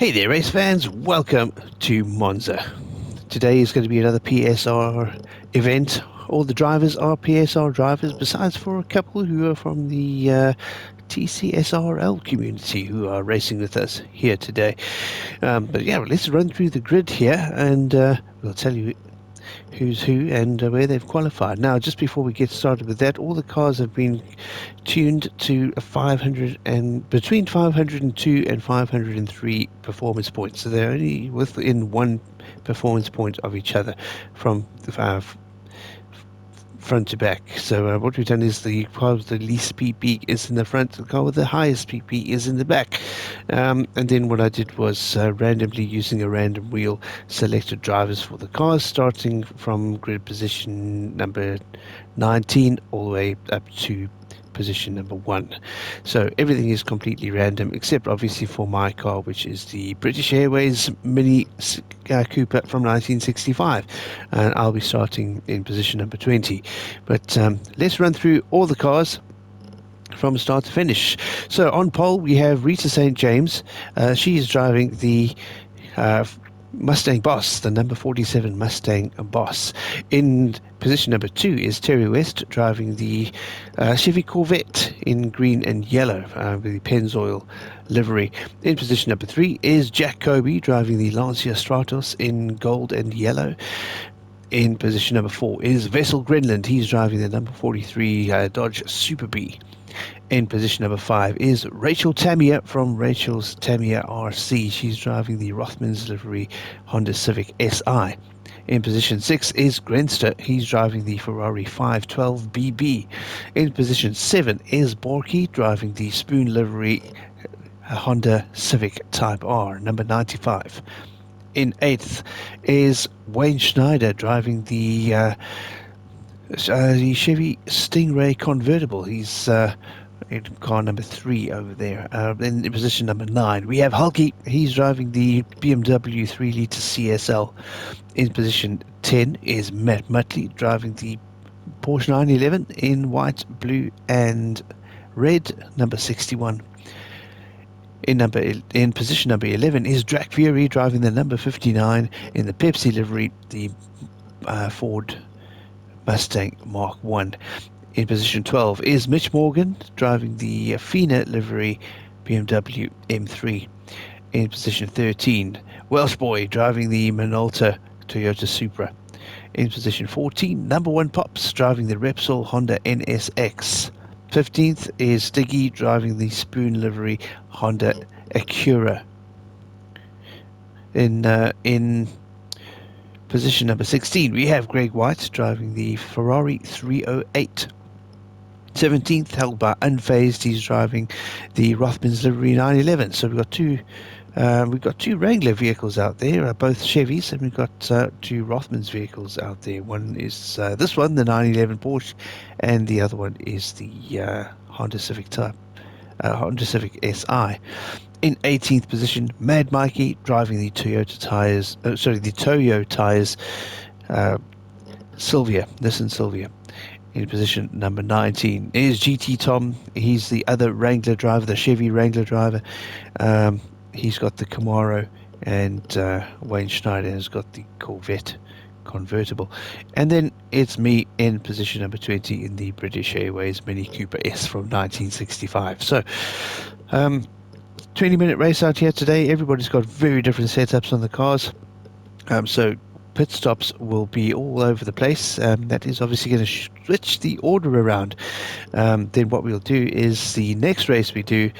Hey there, race fans. Welcome to Monza. Today is going to be another PSR event. All the drivers are PSR drivers, besides for a couple who are from the TCSRL community who are racing with us here today. But yeah, let's run through the grid here and we'll tell you who's who and where they've qualified. Now, just before we get started with that, all the cars have been tuned to 500 and between 502 and 503 performance points. So they're only within one performance point of each other from the front to back. So what we've done is the car with the least PP is in the front, the car with the highest PP is in the back. And then what I did was randomly, using a random wheel, selected drivers for the cars, starting from grid position number 19 all the way up to position number 1. So everything is completely random, except obviously for my car, which is the British Airways Mini Cooper from 1965, and I'll be starting in position number 20. But let's run through all the cars from start to finish. So on pole we have Rita St. James. She is driving the Mustang Boss, the number 47 Mustang Boss. In position number 2 is Terry West, driving the Chevy Corvette in green and yellow with the Pennzoil livery. In position number 3 is Jack Kobe, driving the Lancia Stratos in gold and yellow. In position number 4 is Vessel Grenland. He's driving the number 43 Dodge Super Bee. In position number 5 is Rachel Tamiya from Rachel's Tamiya RC. She's driving the Rothmans livery Honda Civic SI. In position 6 is Grenster. He's driving the Ferrari 512 BB. In position 7 is Borky, driving the Spoon livery Honda Civic Type R, number 95. In 8th is Wayne Schneider, driving the Chevy Stingray convertible. He's in car number 3 over there. In position number 9 we have Hulky. He's driving the BMW 3-litre CSL. In position 10 is Matt Mutley, driving the Porsche 911 in white, blue and red, number 61. In position number 11 is Drac Fury, driving the number 59 in the Pepsi livery, the Ford Mustang Mark I. In position 12 is Mitch Morgan, driving the Fina livery BMW M3. In position 13, Welsh Boy, driving the Minolta Toyota Supra. In position 14, number 1 Pops, driving the Repsol Honda NSX. 15th is Stiggy, driving the Spoon livery Honda Acura. In position number 16 we have Greg White, driving the Ferrari 308. 17th, held by Unfazed, he's driving the Rothmans livery 911. So we've got two Wrangler vehicles out there, both Chevys, and we've got 2 Rothmans vehicles out there. One is this one, the 911 Porsche, and the other one is the Honda Civic Honda Civic SI. In 18th position, Mad Mikey, driving the the Toyo Tires Nissan Silvia. In position number 19 is GT Tom. He's the other Wrangler driver, the Chevy Wrangler driver. He's got the Camaro, and Wayne Schneider has got the Corvette convertible. And then it's me in position number 20 in the British Airways Mini Cooper S from 1965. So 20-minute race out here today. Everybody's got very different setups on the cars. So pit stops will be all over the place. That is obviously going to switch the order around. Then what we'll do is the next race we do,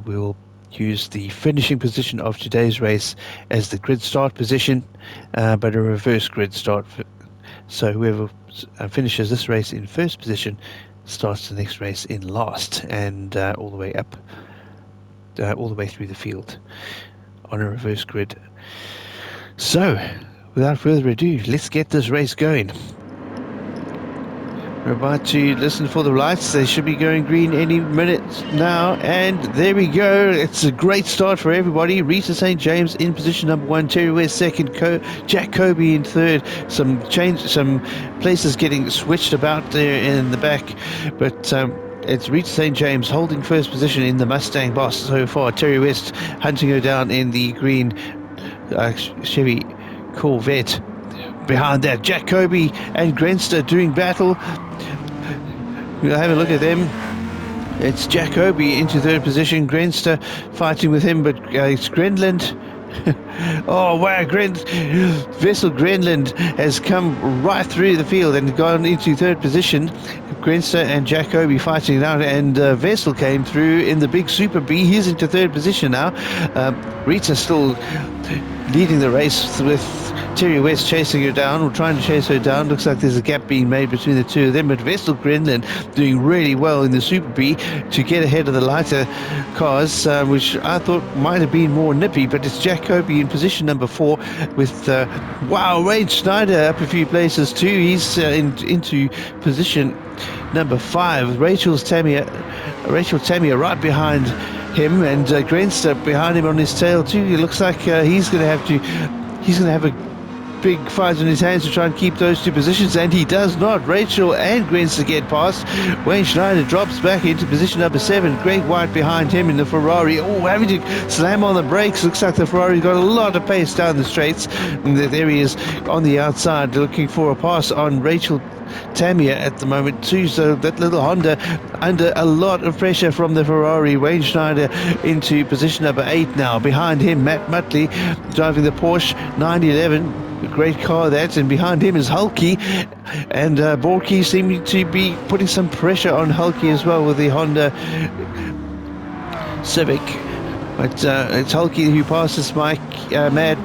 we'll use the finishing position of today's race as the grid start position, but a reverse grid start. So whoever finishes this race in first position starts the next race in last, and all the way up, all the way through the field on a reverse grid. So without further ado, let's get this race going. We're about to listen for the lights. They should be going green any minute now, and there we go. It's a great start for everybody. Rita St. James in position number 1, Terry West second, Jack Kobe in third. Some places getting switched about there in the back, but it's Rita St. James holding first position in the Mustang Boss so far. Terry West hunting her down in the green Chevy Corvette. Behind that, Jack Kobe and Grenster doing battle. We'll have a look at them. It's Jack Kobe into third position, Grenster fighting with him, but it's Grenland. Oh wow, Vessel Grenland has come right through the field and gone into third position. Grenster and Jack Kobe fighting it out, and Vessel came through in the big Super B. He's into third position now. Rita still leading the race with Terry West chasing her down, or trying to chase her down. Looks like there's a gap being made between the two of them, but Vessel Grenland doing really well in the Super B to get ahead of the lighter cars, which I thought might have been more nippy, but it's Jack Kobe in position number 4 with, Wayne Schneider up a few places too. He's into position number 5. Rachel Tamiya right behind him, and Grenster behind him on his tail too. It looks like he's going to have a big fight on his hands to try and keep those two positions, and he does not. Rachel and Grenster get past. Wayne Schneider drops back into position number 7. Greg White behind him in the Ferrari. Oh, having to slam on the brakes. Looks like the Ferrari's got a lot of pace down the straights. And there he is on the outside looking for a pass on Rachel Tamiya at the moment too, so that little Honda under a lot of pressure from the Ferrari. Wayne Schneider into position number 8 now. Behind him, Matt Mutley driving the Porsche 911. A great car that, and behind him is Hulky, and Borky seeming to be putting some pressure on Hulky as well with the Honda Civic. But it's Hulky who passes Mike Mad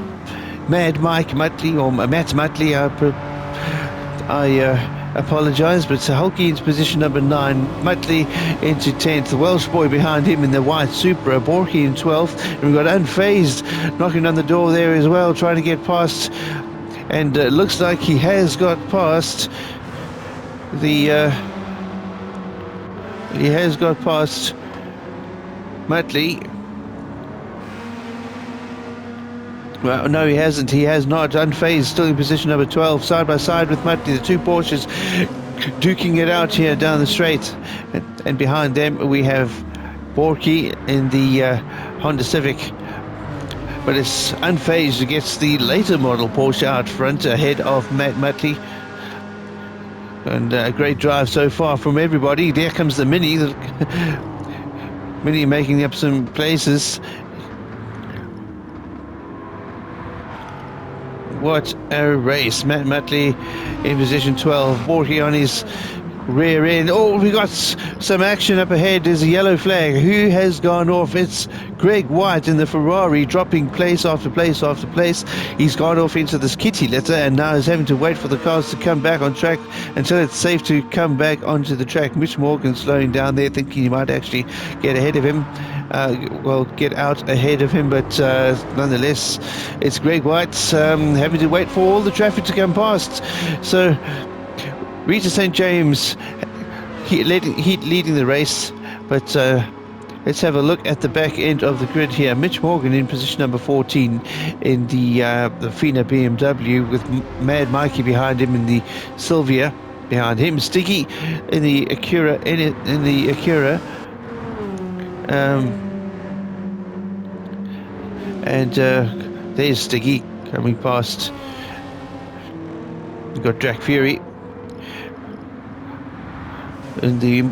Mike Mutley, or Matt Mutley. I apologise, but Hulky into position number 9, Mutley into 10th, the Welsh boy behind him in the white Supra, Borky in 12th, and we've got Unfazed knocking on the door there as well, trying to get past, and looks like he has got past Mutley. Well, no, he hasn't. He has not. Unfazed, still in position number 12, side by side with Mutley. The two Porsches duking it out here down the straight. And behind them, we have Borky in the Honda Civic. But it's Unfazed who gets the later model Porsche out front ahead of Matt Mutley. And a great drive so far from everybody. There comes the Mini. The Mini making up some places. What a race. Matt Mutley in position 12. Borky on his rear end. Oh, we got some action up ahead. There's a yellow flag. Who has gone off? It's Greg White in the Ferrari, dropping place after place after place. He's gone off into this kitty litter, and now is having to wait for the cars to come back on track until it's safe to come back onto the track. Mitch Morgan slowing down there, thinking he might actually get ahead of him. Get out ahead of him, but nonetheless, it's Greg White having to wait for all the traffic to come past. So Rita St. James leading the race, but let's have a look at the back end of the grid here. Mitch Morgan in position number 14 in the Fina BMW, with Mad Mikey behind him in the Sylvia. Behind him, Stiggy in the Acura. In the Acura. And there's Stiggy coming past. We've got Jack Fury in the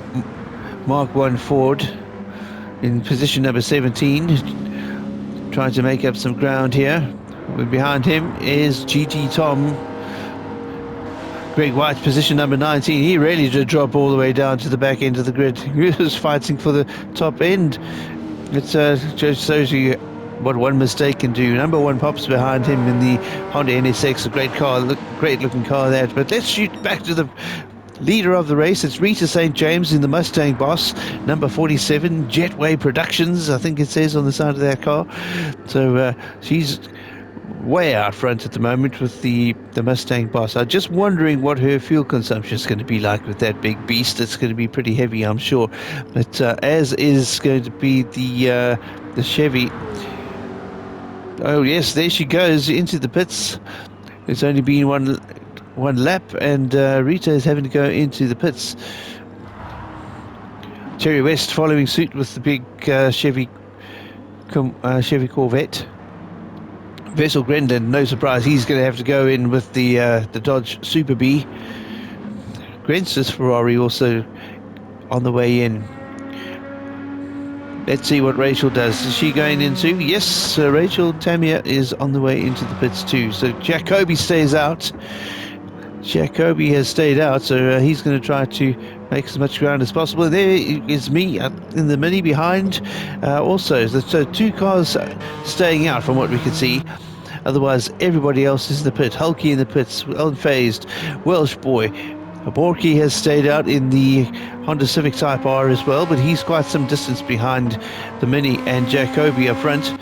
Mark 1 Ford in position number 17, trying to make up some ground here. Behind him is GT Tom. Greg White's position number 19. He really did drop all the way down to the back end of the grid. He was fighting for the top end. It just shows you what one mistake can do. Number 1 pops behind him in the Honda NSX. A great car, great looking car that. But let's shoot back to the leader of the race. It's Rita St. James in the Mustang Boss, number 47, Jetway Productions, I think it says on the side of that car. So she's way out front at the moment with the Mustang Boss. I'm just wondering what her fuel consumption is going to be like with that big beast. It's going to be pretty heavy, I'm sure. But as is going to be the Chevy. Oh yes, there she goes into the pits. It's only been one lap, and Rita is having to go into the pits. Terry West following suit with the big Chevy Corvette. Vessel Grendon, no surprise, he's going to have to go in with the Dodge Super B. Grenster's Ferrari also on the way in. Let's see what Rachel does. Is she going in too? Yes, Rachel Tamia is on the way into the pits too. So Jacoby stays out. Jacoby has stayed out, so he's going to try to make as much ground as possible. There is me in the Mini behind. Also, so two cars staying out from what we can see. Otherwise, everybody else is in the pit. Hulky in the pits, unfazed. Welsh boy. Borky has stayed out in the Honda Civic Type R as well, but he's quite some distance behind the Mini and Jacoby up front.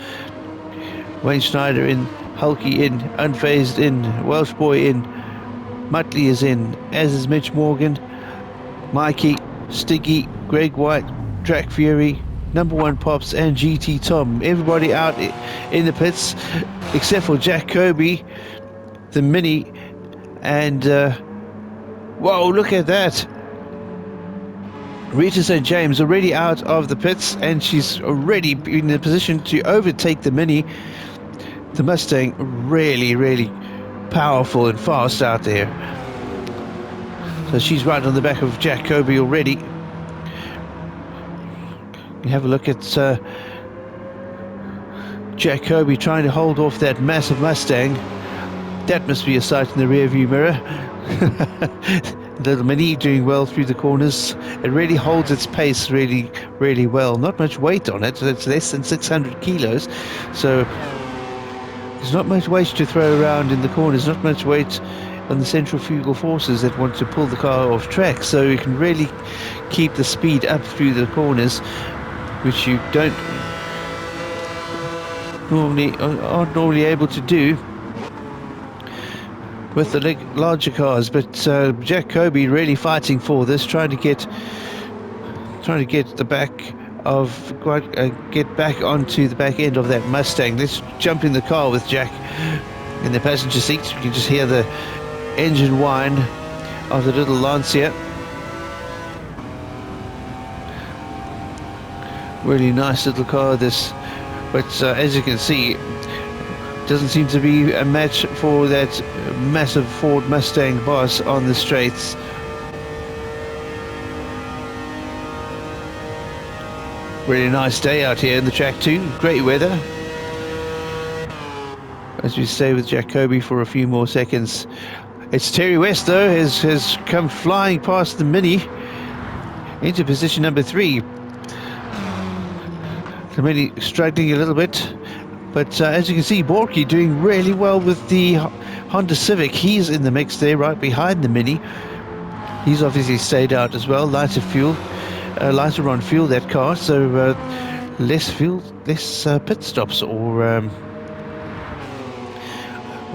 Wayne Schneider in, Hulky in, unfazed in, Welsh boy in. Muttley is in, as is Mitch Morgan, Mikey, Stiggy, Greg White, Track Fury, Number One Pops, and GT Tom. Everybody out in the pits, except for Jacoby, the Mini, and whoa, look at that! Rita St. James already out of the pits, and she's already in a position to overtake the Mini. The Mustang really powerful and fast out there. So she's right on the back of Jacoby already. You have a look at Jacoby trying to hold off that massive Mustang. That must be a sight in the rear view mirror. The Mini doing well through the corners. It really holds its pace really well. Not much weight on it. It's less than 600 kilos. So there's not much weight to throw around in the corners, not much weight on the centrifugal forces that want to pull the car off track, so you can really keep the speed up through the corners, which you aren't normally able to do with the larger cars. But Jacoby really fighting for this, trying to get the back of get back onto the back end of that Mustang. Let's jump in the car with Jack in the passenger seat. You can just hear the engine whine of the little Lancia. Really nice little car this, but as you can see, doesn't seem to be a match for that massive Ford Mustang boss on the straights. Really nice day out here in the track too. Great weather. As we stay with Jacoby for a few more seconds. It's Terry West though, has come flying past the Mini into position number 3. The Mini struggling a little bit, but as you can see, Borky doing really well with the Honda Civic. He's in the mix there, right behind the Mini. He's obviously stayed out as well. Lighter on fuel, that car, so less fuel, less pit stops, or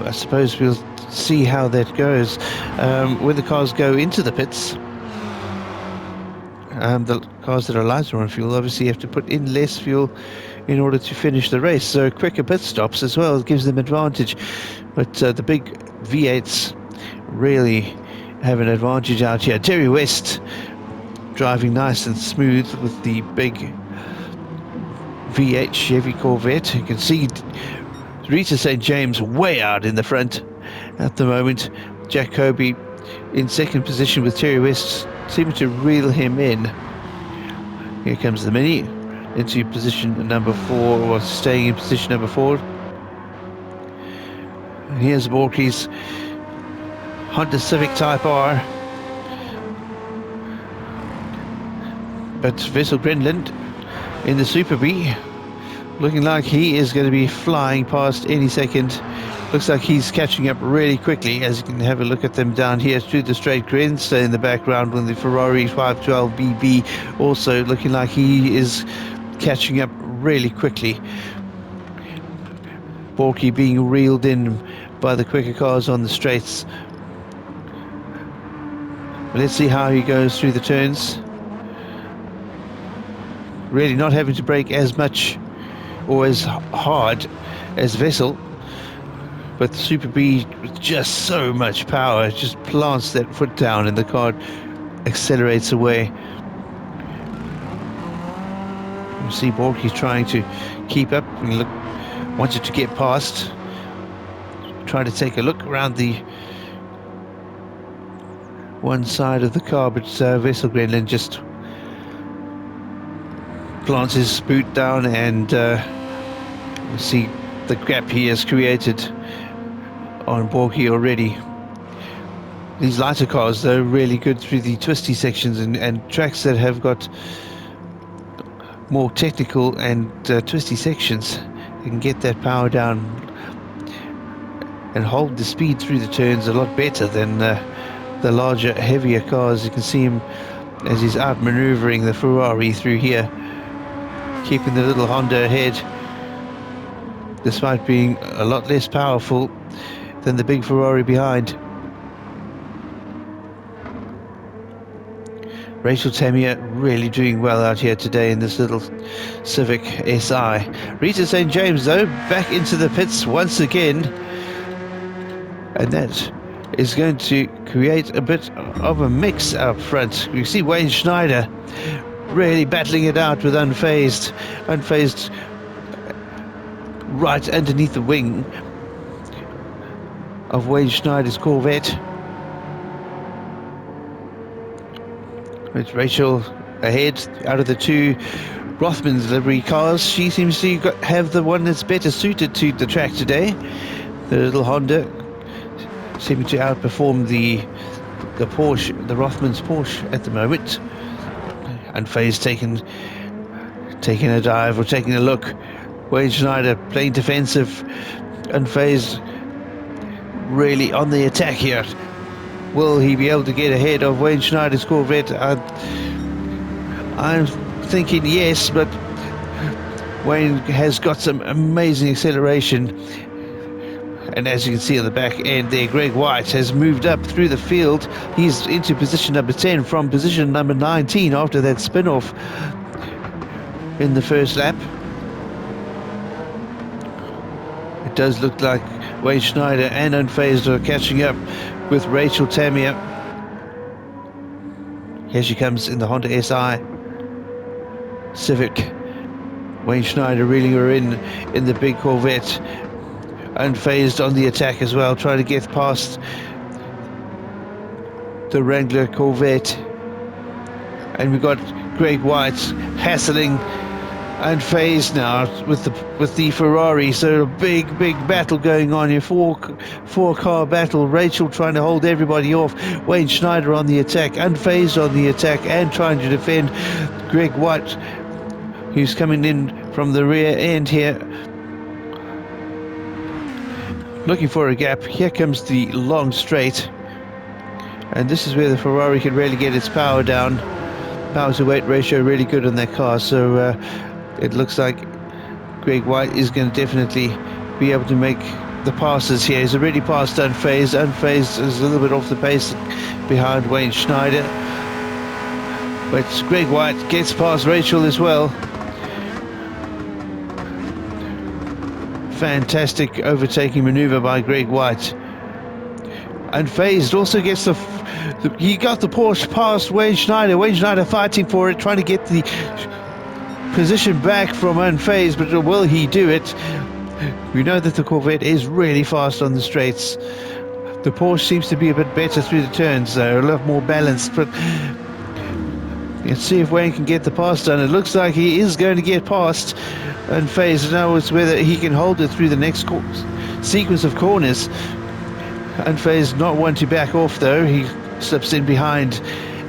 I suppose we'll see how that goes when the cars go into the pits. The cars that are lighter on fuel obviously have to put in less fuel in order to finish the race, so quicker pit stops as well gives them advantage. But the big V8s really have an advantage out here. Terry West driving nice and smooth with the big V8 Chevy Corvette. You can see Rita St. James way out in the front at the moment. Jacoby in second position with Terry West seeming to reel him in. Here comes the Mini into position number 4, or staying in position number 4. And here's Borky's Honda Civic Type R. But Vessel Grenland in the Super B, looking like he is going to be flying past any second. Looks like he's catching up really quickly, as you can have a look at them down here through the straight. Grenster in the background with the Ferrari 512 BB, also looking like he is catching up really quickly. Borky being reeled in by the quicker cars on the straights. But let's see how he goes through the turns. Really not having to brake as much or as hard as Vessel, but the Super B with just so much power, it just plants that foot down and the car accelerates away. see Borky trying to keep up. Look, wanted to get past. Trying to take a look around the one side of the car, but Vessel Grenland just plants his boot down, and you see the gap he has created on Borky already. These lighter cars, they're really good through the twisty sections and tracks that have got more technical and twisty sections. You can get that power down and hold the speed through the turns a lot better than the larger, heavier cars. You can see him as he's outmaneuvering the Ferrari through here, keeping the little Honda ahead, despite being a lot less powerful than the big Ferrari behind. Rachel Tamiya really doing well out here today in this little Civic SI. Rita St. James, though, back into the pits once again. And that is going to create a bit of a mix up front. You see Wayne Schneider really battling it out with Unfazed. Unfazed right underneath the wing of Wayne Schneider's Corvette. It's Rachel ahead out of the two Rothmans livery cars. She seems to have the one that's better suited to the track today. The little Honda seeming to outperform the Porsche, the Rothmans Porsche at the moment. Unfazed taking a dive or taking a look. Wayne Schneider playing defensive. Unfazed really on the attack here. Will he be able to get ahead of Wayne Schneider's Corvette? I'm thinking yes, but Wayne has got some amazing acceleration. And as you can see on the back end there, Greg White has moved up through the field. He's into position number 10 from position number 19 after that spin-off in the first lap. It does look like Wayne Schneider and Unfazed are catching up with Rachel Tamiya. Here she comes in the Honda SI Civic. Wayne Schneider reeling her in the big Corvette. Unfazed on the attack as well, trying to get past the Wrangler Corvette. And we've got Greg White hassling Unfazed now with the Ferrari. So a big battle going on here, four car battle. Rachel trying to hold everybody off. Wayne Schneider on the attack, Unfazed on the attack and trying to defend Greg White, who's coming in from the rear end here, looking for a gap. Here comes the long straight, and this is where the Ferrari can really get its power down. Power to weight ratio really good on that car, so it looks like Greg White is going to definitely be able to make the passes here. He's already passed Unfazed. Unfazed is a little bit off the pace behind Wayne Schneider, but Greg White gets past Rachel as well. Fantastic overtaking maneuver by Greg White. Unfazed also gets he got the Porsche past Wayne Schneider. Wayne Schneider fighting for it, trying to get the position back from Unfazed, but will he do it? We know that the Corvette is really fast on the straights. The Porsche seems to be a bit better through the turns, though, a lot more balanced, but let's see if Wayne can get the pass done. It looks like he is going to get past Unfazed. Now it's whether he can hold it through the next sequence of corners. Unfazed not one to back off, though. He slips in behind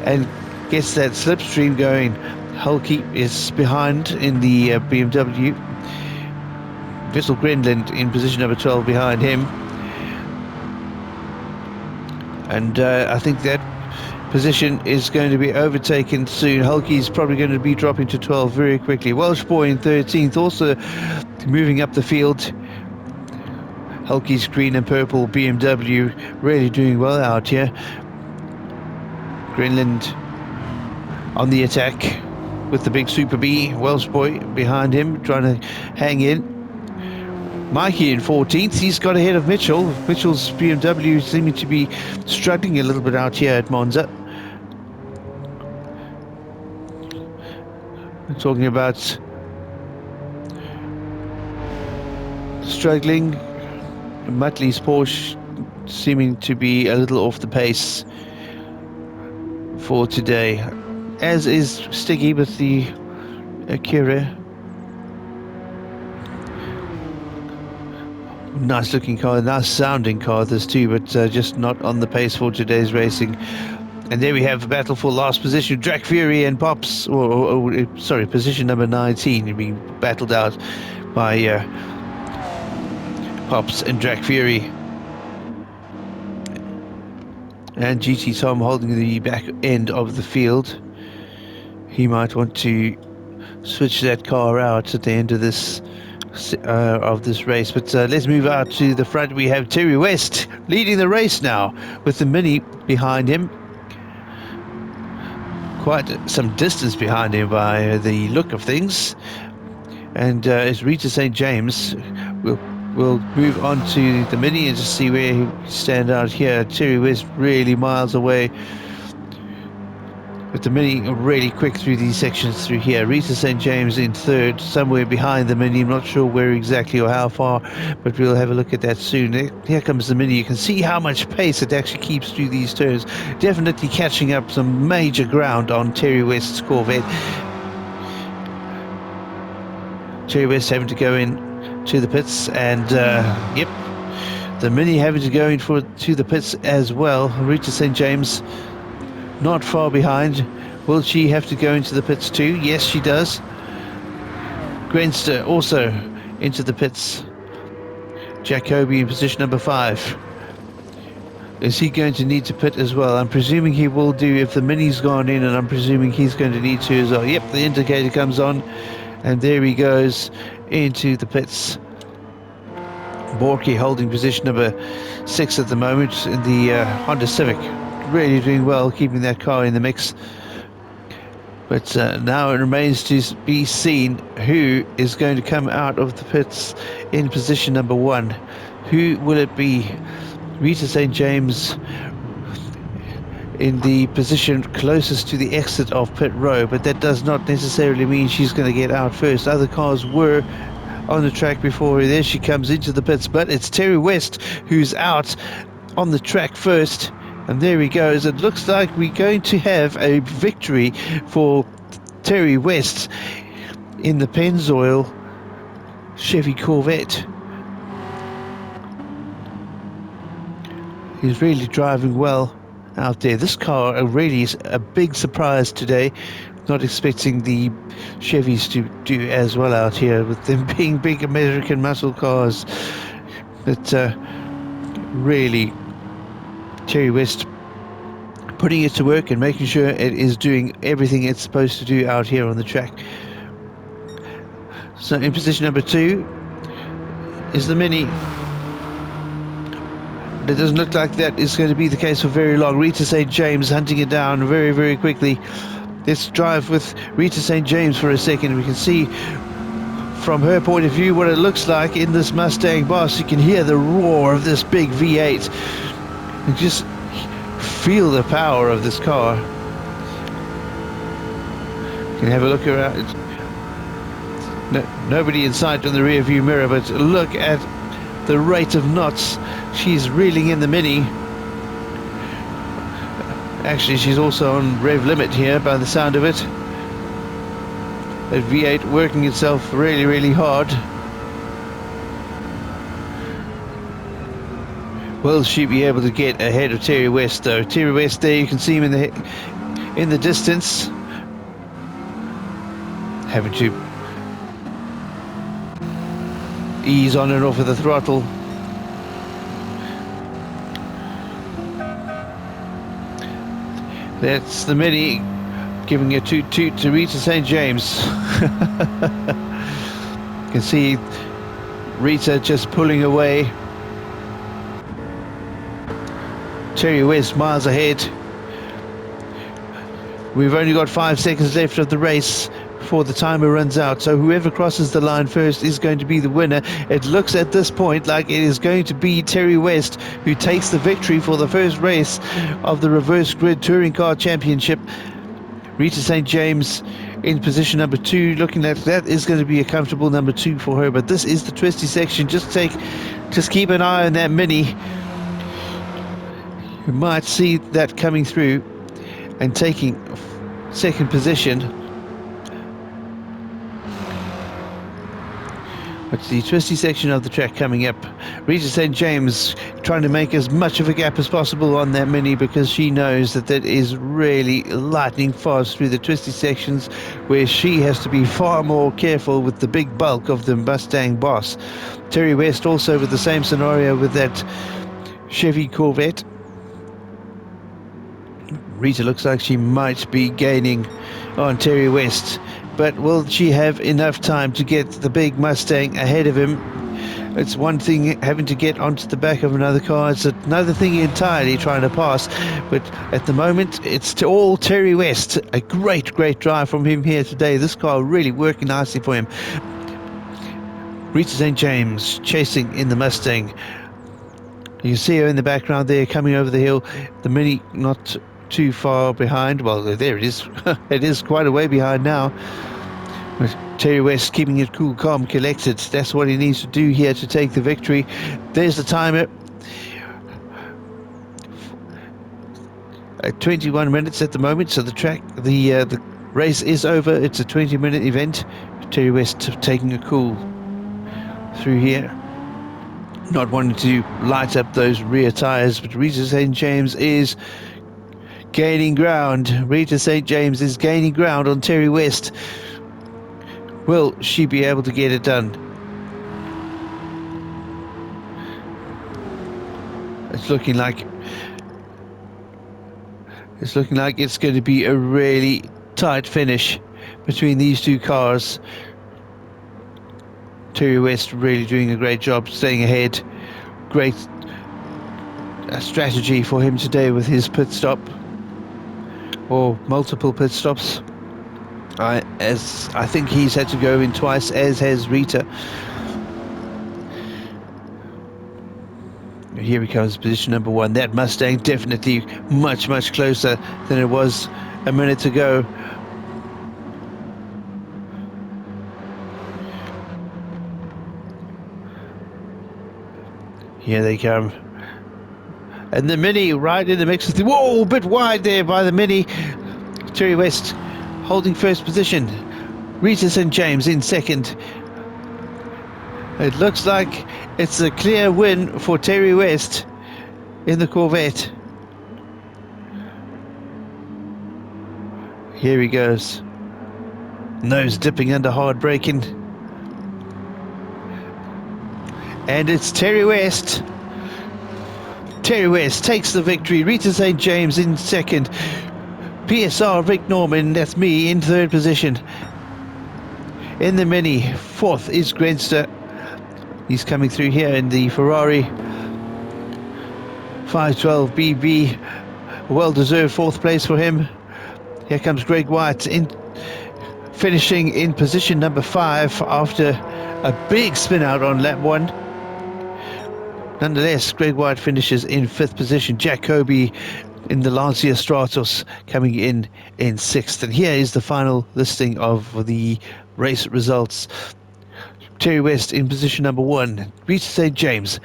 and gets that slipstream going. Hulke is behind in the BMW. Vissel Grenland in position number 12 behind him. And I think that position is going to be overtaken soon. Hulke's probably going to be dropping to 12 very quickly. Welsh Boy in 13th, also moving up the field. Hulke's green and purple BMW really doing well out here. Grenland on the attack with the big Super B. Welsh Boy behind him, trying to hang in. Mikey in 14th, he's got ahead of Mitchell. Mitchell's BMW seeming to be struggling a little bit out here at Monza. We're talking about struggling. Muttley's Porsche seeming to be a little off the pace for today, as is Stiggy with the Acura. Nice looking car, nice sounding car this too, but just not on the pace for today's racing. And there we have a battle for last position. Drag Fury and Pops, sorry, position number 19 being battled out by Pops and Drag Fury. And GT Tom holding the back end of the field. He might want to switch that car out at the end of this race, but let's move out to the front. We have Terry West leading the race now with the Mini behind him, quite some distance behind him by the look of things. And as Rita St. James we'll move on to the Mini and just see where he stand out here. Terry West really miles away, but the Mini really quick through these sections through here. Rita St. James in third, somewhere behind the Mini. I'm not sure where exactly or how far, but we'll have a look at that soon. Here comes the Mini. You can see how much pace it actually keeps through these turns. Definitely catching up some major ground on Terry West's Corvette. Terry West having to go in to the pits, and yep, the Mini having to go in to the pits as well. Rita St. James not far behind. Will she have to go into the pits too? Yes, she does. Grenster also into the pits. Jacoby in position number 5. Is he going to need to pit as well? I'm presuming he will do if the Mini's gone in, and I'm presuming he's going to need to as well. Yep, the indicator comes on, and there he goes into the pits. Borky holding position number 6 at the moment in the Honda Civic. Really doing well, keeping that car in the mix. But now it remains to be seen who is going to come out of the pits in position number 1. Who will it be? Rita St. James in the position closest to the exit of pit row, but that does not necessarily mean she's going to get out first. Other cars were on the track before her. There she comes into the pits, but it's Terry West who's out on the track first. And there he goes. It looks like we're going to have a victory for Terry West in the Pennzoil Chevy Corvette. He's really driving well out there. This car really is a big surprise today. Not expecting the Chevys to do as well out here, with them being big American muscle cars. But really, Terry West putting it to work and making sure it is doing everything it's supposed to do out here on the track. So in position number 2 is the Mini. But it doesn't look like that is going to be the case for very long. Rita St. James hunting it down very, very quickly. Let's drive with Rita St. James for a second. We can see from her point of view what it looks like in this Mustang Boss. You can hear the roar of this big V8 and just feel the power of this car. You can have a look around. Nobody in sight on the rear view mirror, but look at the rate of knots she's reeling in the Mini. Actually, she's also on rev limit here by the sound of it. That V8 working itself really, really hard. Will she be able to get ahead of Terry West though? Terry West there, you can see him in the distance. Having to ease on and off of the throttle. That's the Mini giving a toot-toot to Rita St. James. You can see Rita just pulling away. Terry West miles ahead. We've only got 5 seconds left of the race before the timer runs out, so whoever crosses the line first is going to be the winner. It looks at this point like it is going to be Terry West who takes the victory for the first race of the Reverse Grid Touring Car Championship. Rita St. James in position number 2. Looking like that is going to be a comfortable number 2 for her, but this is the twisty section. Just keep an eye on that Mini. You might see that coming through and taking second position. It's the twisty section of the track coming up. Rita St. James trying to make as much of a gap as possible on that Mini, because she knows that is really lightning fast through the twisty sections, where she has to be far more careful with the big bulk of the Mustang Boss. Terry West also with the same scenario with that Chevy Corvette. Rita looks like she might be gaining on Terry West, but will she have enough time to get the big Mustang ahead of him? It's one thing having to get onto the back of another car, it's another thing entirely trying to pass. But at the moment, it's all Terry West. A great drive from him here today. This car really working nicely for him. Rita St. James chasing in the Mustang. You can see her in the background there coming over the hill. The Mini not too far behind. Well, there it is. It is quite a way behind now. But Terry West keeping it cool, calm, collected. That's what he needs to do here to take the victory. There's the timer. At 21 minutes at the moment, so the race is over. It's a 20-minute event. Terry West taking a cool through here, not wanting to light up those rear tires, but Rita St. James is gaining ground. Rita St. James is gaining ground on Terry West. Will she be able to get it done? It's looking like it's going to be a really tight finish between these two cars. Terry West really doing a great job staying ahead. Great strategy for him today with his pit stop, or multiple pit stops. As I think he's had to go in twice, as has Rita. Here he comes, position number 1. That Mustang definitely much closer than it was a minute ago. Here they come. And the Mini right in the mix with the... Whoa, a bit wide there by the Mini. Terry West holding first position. Rita St. James in second. It looks like it's a clear win for Terry West in the Corvette. Here he goes. Nose dipping under hard braking. And it's Terry West. Terry West takes the victory. Rita St. James in second. PSR Vic Norman, that's me, in third position. In the Mini, fourth is Grenster. He's coming through here in the Ferrari 512 BB. Well-deserved fourth place for him. Here comes Greg White finishing in position number 5 after a big spin out on lap 1. Nonetheless, Greg White finishes in 5th position. Jack Kobe in the Lancia Stratos coming in 6th. And here is the final listing of the race results. Terry West in position number 1. Rita St. James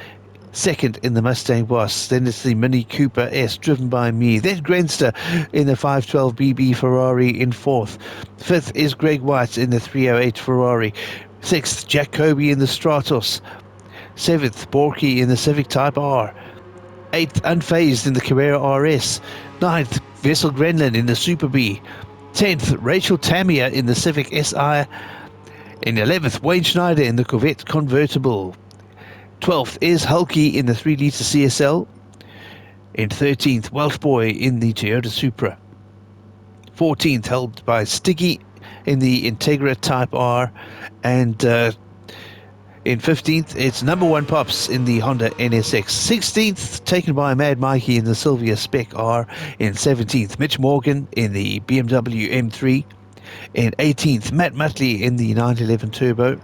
second in the Mustang Boss. Then it's the Mini Cooper S driven by me. Then Grenster in the 512 BB Ferrari in 4th. 5th is Greg White in the 308 Ferrari. 6th, Jack Kobe in the Stratos. 7th, Borky in the Civic Type R. 8th, Unfazed in the Carrera RS. 9th, Vessel Grenlin in the Super B. 10th, Rachel Tamiya in the Civic SI. In 11th, Wayne Schneider in the Corvette Convertible. 12th is Hulky in the 3-litre CSL. In 13th, Welsh Boy in the Toyota Supra. 14th, held by Stiggy in the Integra Type R. And in 15th, it's number 1 Pops in the Honda NSX. 16th, taken by Mad Mikey in the Sylvia Spec R. In 17th, Mitch Morgan in the BMW M3. In 18th, Matt Mutley in the 911 Turbo.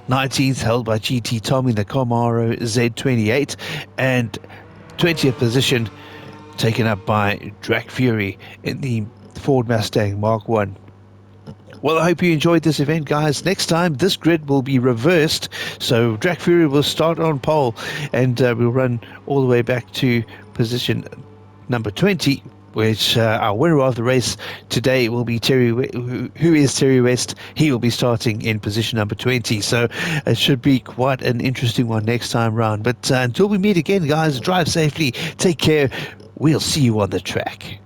19th, held by GT Tom in the Camaro Z28. And 20th position, taken up by Drac Fury in the Ford Mustang Mark 1. Well, I hope you enjoyed this event, guys. Next time, this grid will be reversed. So Drag Fury will start on pole, and we'll run all the way back to position number 20, which our winner of the race today will be Terry, who is Terry West. He will be starting in position number 20. So it should be quite an interesting one next time round. But until we meet again, guys, drive safely, take care. We'll see you on the track.